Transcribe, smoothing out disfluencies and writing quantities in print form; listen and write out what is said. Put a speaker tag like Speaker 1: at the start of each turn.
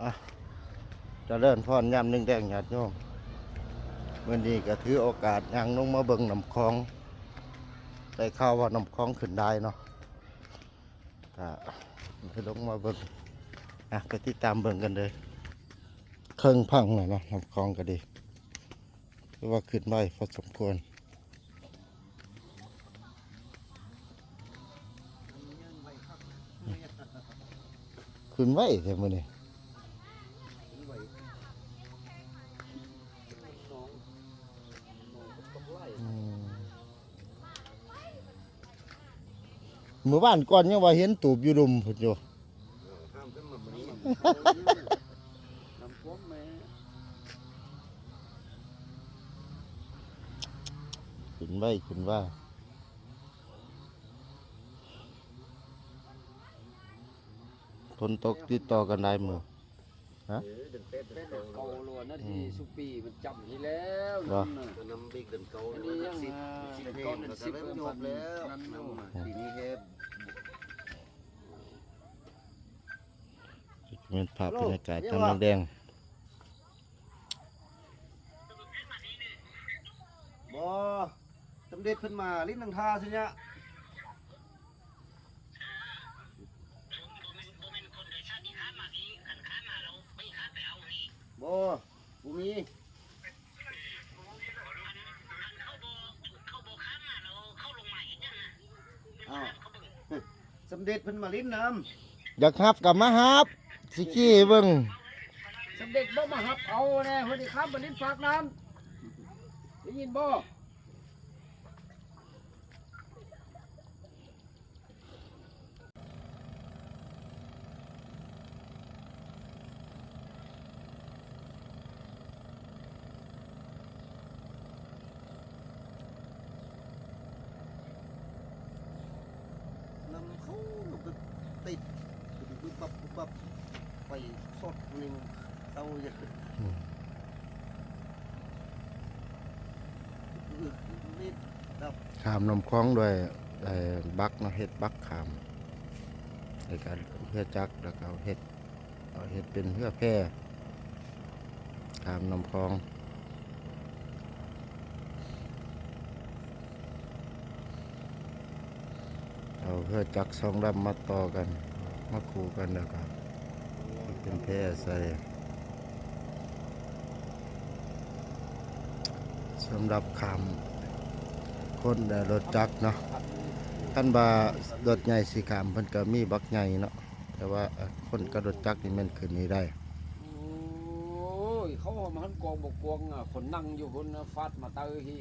Speaker 1: อ่ะจะเริ่มพรยามนึงแดงญาติโยมวันนี้ก็ถือโอกาสยังลงมาเบิ่งน้ำคลองได้ข่าวว่าน้ำคลองขึ้นได้เนาะก็ไปลงมาเบิ่งไปติดตามเบิ่งกันเลยเครื่องพังหน่อยเนาะน้ำคลองก็ดีเพราะว่าขึ้นได้พอสมควรขึ้นไว้แต่มื้อนี้เมื่อวานก่อนยังว่าเห็นตูบอยู่ดุมพุ่นอยู่ขึ้นไว้ขึ้นว่าฝนตกติดต่อกันได้มือฮะ
Speaker 2: เกาล้วนนาทีสุปีมันจำที่แล้วนั่นน่ะน้ำบิ๊กเดินเกาอันนี้ยัง10ก้อนเป็น10เริ่มจบแล้วนั่นปีนี้เฮ็ด
Speaker 1: เป็นภาพบรรยากาศน้ำแดง
Speaker 2: บ่สำเร็จขึ้นมาลิ้นนังทาสิเนี่ยบ่บ่มีอ้าวสำเร็จเพิ่นมาลิ้นน้
Speaker 1: อยากฮับกับมาฮับสิขี้เบิ่ง
Speaker 2: ำสำเร็จบ่มาหับเอาแน่เพิ่นสิครับมาลิ้นฝากน้ำได้ยินบ่เขาติดปุ๊บปั๊บปุ๊บปั๊บไปสดนึงเต้าอย่างนี่ดับ
Speaker 1: ขามน้ำคลองด้วยบักเนาะเฮ็ดบักขามในการเพื่อจักแล้วก็เฮ็ดเป็นเพื่อแพร่ขามน้ำคลองเอาเพื่อจักสองลำมาต่อกันมาคู่กันแล้วก็เป็นแพร่ใส่สำหรับขามคนรถจักรเนาะท่านบารถใหญ่สีขามเพิ่นก็มีบักใหญ่เนาะแต่ว่าคนกับรถจักรนี่มันขึ้นนี่ได้
Speaker 2: โอ้ยเขามาหันกองบกกวงอ่ะคนนั่งอยู่คนฟาดมาเตยที่